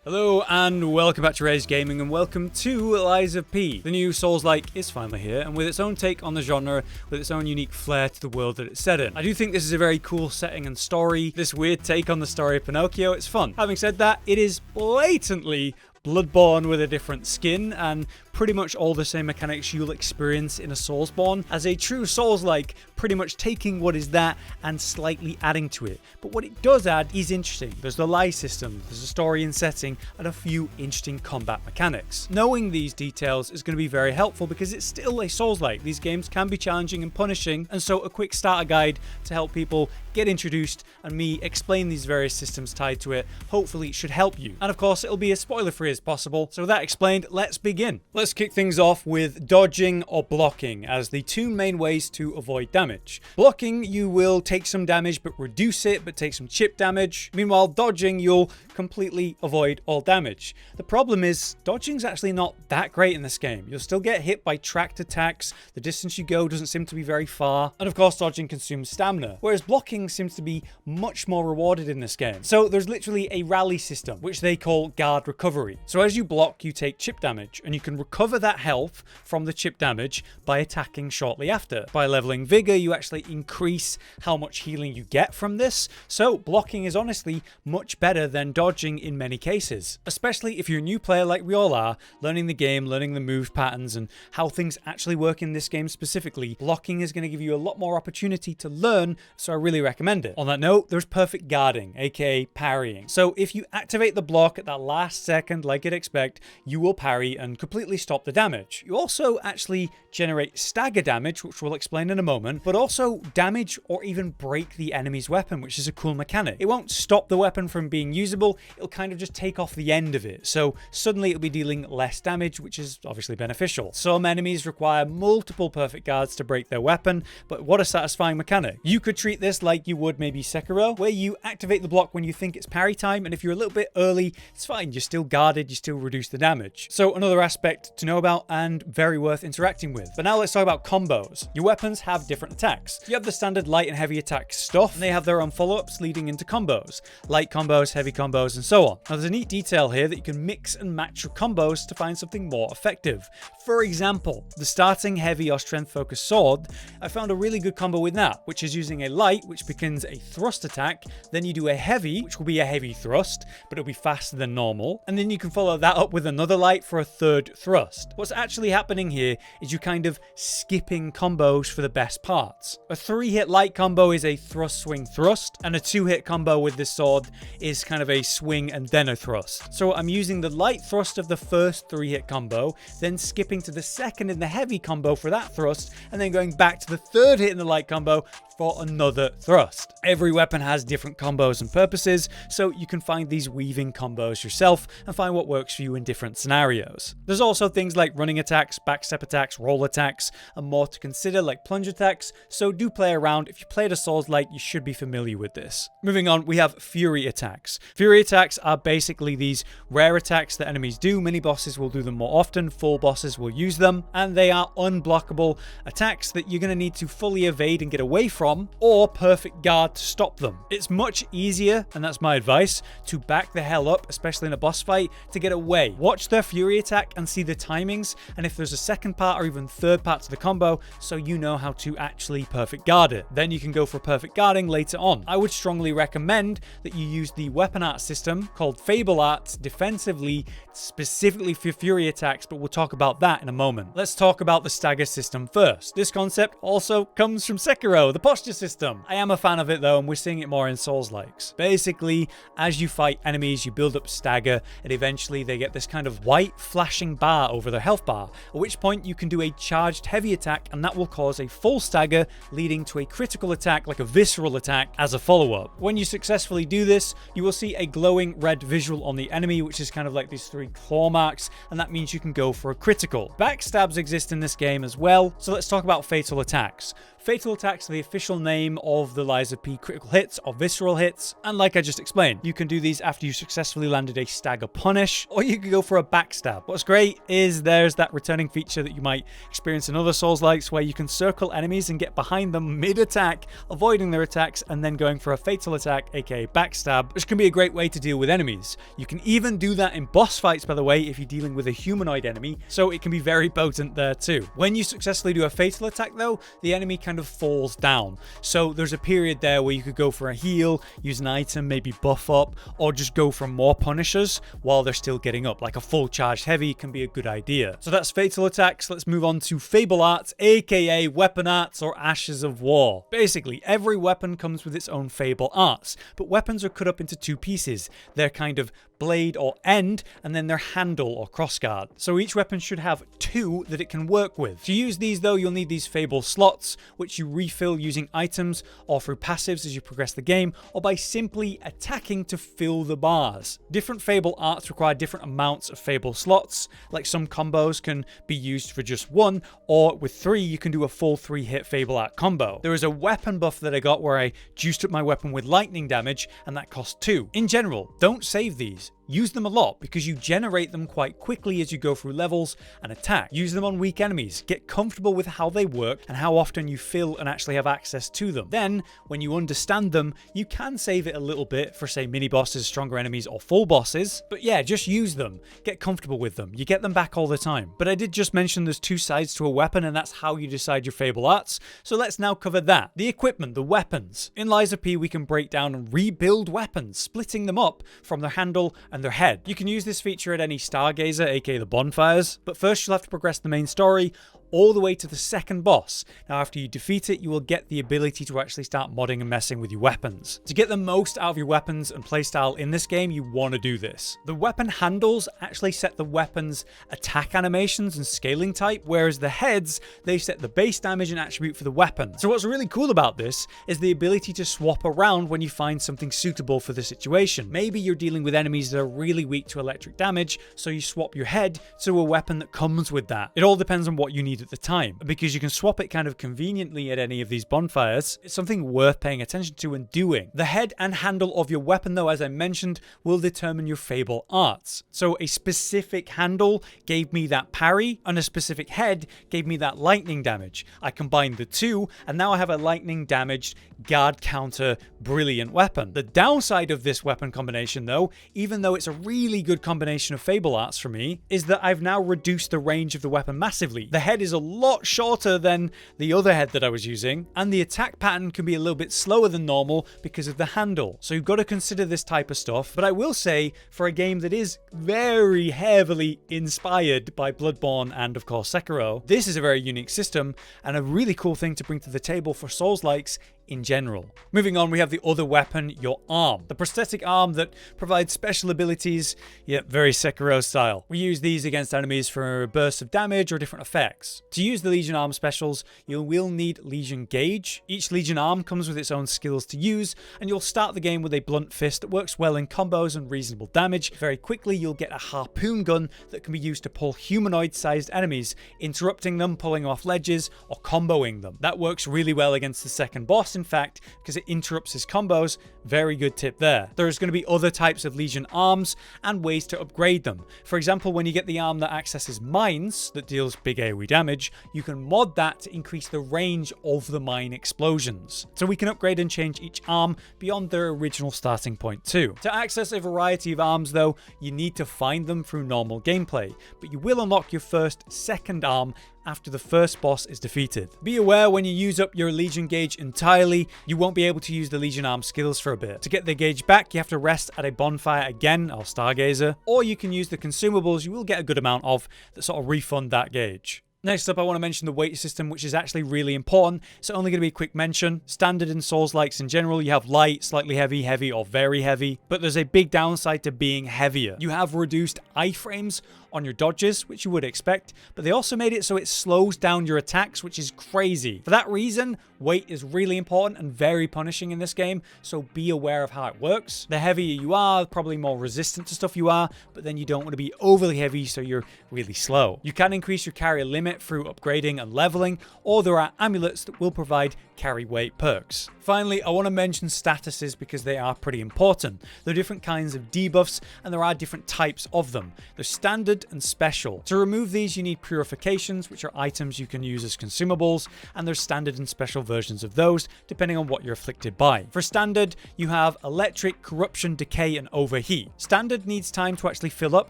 Hello and welcome back to Rage Gaming and welcome to Lies of P. The new Souls-like is finally here, and with its own take on the genre, with its own unique flair to the world that it's set in. I do think this is a very cool setting and story. This weird take on the story of Pinocchio, it's fun. Having said that, it is blatantly Bloodborne with a different skin and pretty much all the same mechanics you'll experience in a Soulsborne as a true Souls-like, pretty much taking what is that and slightly adding to it. But what it does add is interesting. There's the lie system, there's a story and setting, and a few interesting combat mechanics. Knowing these details is going to be very helpful because it's still a Souls-like. These games can be challenging and punishing, and so a quick starter guide to help people get introduced and me explain these various systems tied to it hopefully should help you. And of course it'll be as spoiler free as possible. So with that explained, let's begin. Let's kick things off with dodging or blocking as the two main ways to avoid damage. Blocking, you will take some damage but reduce it, but take some chip damage. Meanwhile, dodging, you'll completely avoid all damage. The problem is dodging's actually not that great in this game. You'll still get hit by tracked attacks, the distance you go doesn't seem to be very far, and of course dodging consumes stamina, whereas blocking seems to be much more rewarded in this game. So there's literally a rally system, which they call guard recovery. So as you block, you take chip damage, and you can recover that health from the chip damage by attacking shortly after. By leveling vigor, you actually increase how much healing you get from this, so blocking is honestly much better than dodging in many cases. Especially if you're a new player like we all are, learning the game, learning the move patterns, and how things actually work in this game specifically, blocking is going to give you a lot more opportunity to learn, so I really recommend it. On that note, there's perfect guarding, aka parrying. So if you activate the block at that last second like you'd expect, you will parry and completely stop the damage. You also actually generate stagger damage, which we'll explain in a moment, but also damage or even break the enemy's weapon, which is a cool mechanic. It won't stop the weapon from being usable, it'll kind of just take off the end of it. So suddenly it'll be dealing less damage, which is obviously beneficial. Some enemies require multiple perfect guards to break their weapon, but what a satisfying mechanic. You could treat this like you would maybe Sekiro, where you activate the block when you think it's parry time, and if you're a little bit early, it's fine, you're still guarded, you still reduce the damage. So another aspect to know about and very worth interacting with. But now let's talk about combos. Your weapons have different attacks. You have the standard light and heavy attack stuff, and they have their own follow-ups leading into combos. Light combos, heavy combos, and so on. Now there's a neat detail here that you can mix and match your combos to find something more effective. For example, the starting heavy or strength focused sword, I found a really good combo with that, which is using a light, which becomes a thrust attack, then you do a heavy, which will be a heavy thrust, but it'll be faster than normal, and then you can follow that up with another light for a third thrust. What's actually happening here is you're kind of skipping combos for the best parts. A 3-hit light combo is a thrust, swing, thrust, and a 2-hit combo with this sword is kind of a swing and then a thrust. So I'm using the light thrust of the first 3-hit combo, then skipping to the second in the heavy combo for that thrust, and then going back to the third hit in the light combo for another thrust. Every weapon has different combos and purposes, so you can find these weaving combos yourself and find what works for you in different scenarios. There's also things like running attacks, backstep attacks, roll attacks, and more to consider like plunge attacks, so do play around. If you played a Souls-like, you should be familiar with this. Moving on, we have fury attacks. Fury attacks are basically these rare attacks that enemies do. Mini bosses will do them more often, full bosses will use them, and they are unblockable attacks that you're going to need to fully evade and get away from, or perfect guard to stop them. It's much easier, and that's my advice, to back the hell up, especially in a boss fight, to get away. Watch their fury attack and see the timings, and if there's a second part or even third part to the combo, so you know how to actually perfect guard it. Then you can go for perfect guarding later on. I would strongly recommend that you use the weapon art system called Fable Arts defensively, specifically for fury attacks, but we'll talk about that in a moment. Let's talk about the stagger system first. This concept also comes from Sekiro, the posture system. I am a fan of it though, and we're seeing it more in Souls-likes. Basically, as you fight enemies, you build up stagger, and eventually they get this kind of white flashing bar over their health bar, at which point you can do a charged heavy attack, and that will cause a full stagger, leading to a critical attack like a visceral attack as a follow-up. When you successfully do this, you will see a glowing red visual on the enemy, which is kind of like these 3 claw marks, and that means you can go for a critical. Backstabs exist in this game as well, so let's talk about fatal attacks. Fatal attacks are the official name of the Lies of P critical hits or visceral hits, and like I just explained, you can do these after you successfully landed a stagger punish, punish, or you could go for a backstab. What's great is there's that returning feature that you might experience in other Souls-likes where you can circle enemies and get behind them mid-attack, avoiding their attacks and then going for a fatal attack, aka backstab, which can be a great way to deal with enemies. You can even do that in boss fights, by the way, if you're dealing with a humanoid enemy, so it can be very potent there too. When you successfully do a fatal attack though, the enemy kind of falls down. So there's a period there where you could go for a heal, use an item, maybe buff up, or just go for more punishers while they're still getting up. Like a full charged heavy can be a good idea. So that's fatal attacks. Let's move on to Fable Arts, aka Weapon Arts or Ashes of War. Basically, every weapon comes with its own Fable Arts, but weapons are cut up into two pieces. They're kind of blade or end, and then their handle or crossguard. So each weapon should have two that it can work with. To use these though, you'll need these Fable slots, which you refill using items or through passives as you progress the game, or by simply attacking to fill the bars. Different Fable Arts require different amounts of Fable slots, like some combos can be used for just one, or with 3 you can do a full 3-hit Fable Art combo. There is a weapon buff that I got where I juiced up my weapon with lightning damage, and that cost 2. In general, don't save these. Use them a lot because you generate them quite quickly as you go through levels and attack. Use them on weak enemies. Get comfortable with how they work and how often you fill and actually have access to them. Then, when you understand them, you can save it a little bit for, say, mini bosses, stronger enemies, or full bosses. But yeah, just use them. Get comfortable with them. You get them back all the time. But I did just mention there's 2 sides to a weapon, and that's how you decide your Fable Arts. So let's now cover that. The equipment, the weapons. In Lies of P, we can break down and rebuild weapons, splitting them up from their handle and their head. You can use this feature at any Stargazer, aka the bonfires, but first you'll have to progress the main story all the way to the second boss. Now after you defeat it, you will get the ability to actually start modding and messing with your weapons. To get the most out of your weapons and playstyle in this game, you want to do this. The weapon handles actually set the weapon's attack animations and scaling type, whereas the heads, they set the base damage and attribute for the weapon. So what's really cool about this is the ability to swap around when you find something suitable for the situation. Maybe you're dealing with enemies that are really weak to electric damage, so you swap your head to a weapon that comes with that. It all depends on what you need at the time. Because you can swap it kind of conveniently at any of these bonfires, it's something worth paying attention to and doing. The head and handle of your weapon, though, as I mentioned, will determine your Fable Arts. So a specific handle gave me that parry, and a specific head gave me that lightning damage. I combined the two, and now I have a lightning damaged guard counter brilliant weapon. The downside of this weapon combination, though, even though it's a really good combination of Fable Arts for me, is that I've now reduced the range of the weapon massively. The head is a lot shorter than the other head that I was using, and the attack pattern can be a little bit slower than normal because of the handle. So you've got to consider this type of stuff. But I will say, for a game that is very heavily inspired by Bloodborne and of course Sekiro, this is a very unique system and a really cool thing to bring to the table for Souls-likes in general. Moving on, we have the other weapon, your arm. The prosthetic arm that provides special abilities, yet very Sekiro style. We use these against enemies for bursts of damage or different effects. To use the Legion arm specials, you will need Legion Gauge. Each Legion arm comes with its own skills to use, and you'll start the game with a blunt fist that works well in combos and reasonable damage. Very quickly, you'll get a harpoon gun that can be used to pull humanoid-sized enemies, interrupting them, pulling off ledges, or comboing them. That works really well against the second boss, in fact, because it interrupts his combos. Very good tip there. There's going to be other types of Legion arms and ways to upgrade them. For example, when you get the arm that accesses mines that deals big AoE damage, you can mod that to increase the range of the mine explosions. So we can upgrade and change each arm beyond their original starting point too. To access a variety of arms though, you need to find them through normal gameplay, but you will unlock your second arm after the first boss is defeated. Be aware when you use up your Legion Gauge entirely, you won't be able to use the Legion arm skills for a bit. To get the gauge back, you have to rest at a bonfire again, or Stargazer, or you can use the consumables you will get a good amount of that sort of refund that gauge. Next up, I want to mention the weight system, which is actually really important. It's only going to be a quick mention. Standard in Souls-likes in general, you have light, slightly heavy, heavy, or very heavy. But there's a big downside to being heavier. You have reduced iframes on your dodges, which you would expect, but they also made it so it slows down your attacks, which is crazy. For that reason, weight is really important and very punishing in this game, so be aware of how it works. The heavier you are, probably more resistant to stuff you are, but then you don't want to be overly heavy, so you're really slow. You can increase your carry limit through upgrading and leveling, or there are amulets that will provide carry weight perks. Finally, I want to mention statuses because they are pretty important. There are different kinds of debuffs and there are different types of them. There's standard and special. To remove these, you need purifications, which are items you can use as consumables, and there's standard and special versions of those depending on what you're afflicted by. For standard, you have electric, corruption, decay, and overheat. Standard needs time to actually fill up,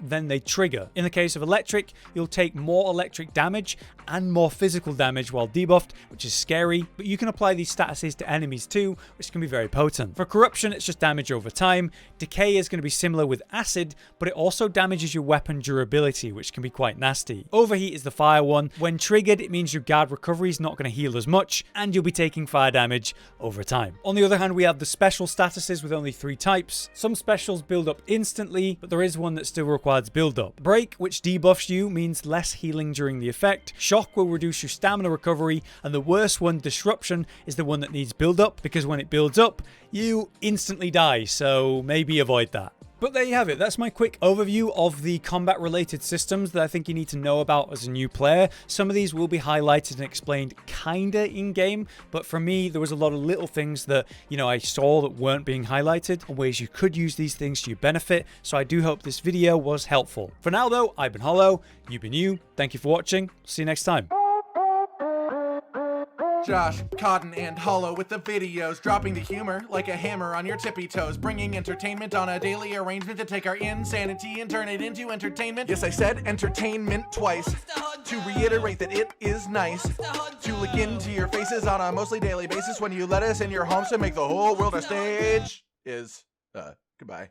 then they trigger. In the case of electric, you'll take more electric damage and more physical damage while debuffed, which is scary, but you can apply these statuses to enemies too, which can be very potent. For corruption, it's just damage over time. Decay is going to be similar with acid, but it also damages your weapon durability, which can be quite nasty. Overheat is the fire one. When triggered, it means your guard recovery is not going to heal as much, and you'll be taking fire damage over time. On the other hand, we have the special statuses with only 3 types. Some specials build up instantly, but there is one that still requires build up. Break, which debuffs you, means less healing during the effect. Shock will reduce your stamina recovery, and the worst one, Disruption, is the one that needs build up, because when it builds up, you instantly die, so maybe avoid that. But there you have it. That's my quick overview of the combat-related systems that I think you need to know about as a new player. Some of these will be highlighted and explained kinda in-game, but for me, there was a lot of little things that, I saw that weren't being highlighted, and ways you could use these things to your benefit, so I do hope this video was helpful. For now, though, I've been Hollow, you've been you. Thank you for watching. See you next time. Josh, Cotton, and Hollow with the videos, dropping the humor like a hammer on your tippy toes, bringing entertainment on a daily arrangement to take our insanity and turn it into entertainment. Yes, I said entertainment twice, to reiterate that it is nice to look into your faces on a mostly daily basis when you let us in your homes to make the whole world a stage. Goodbye.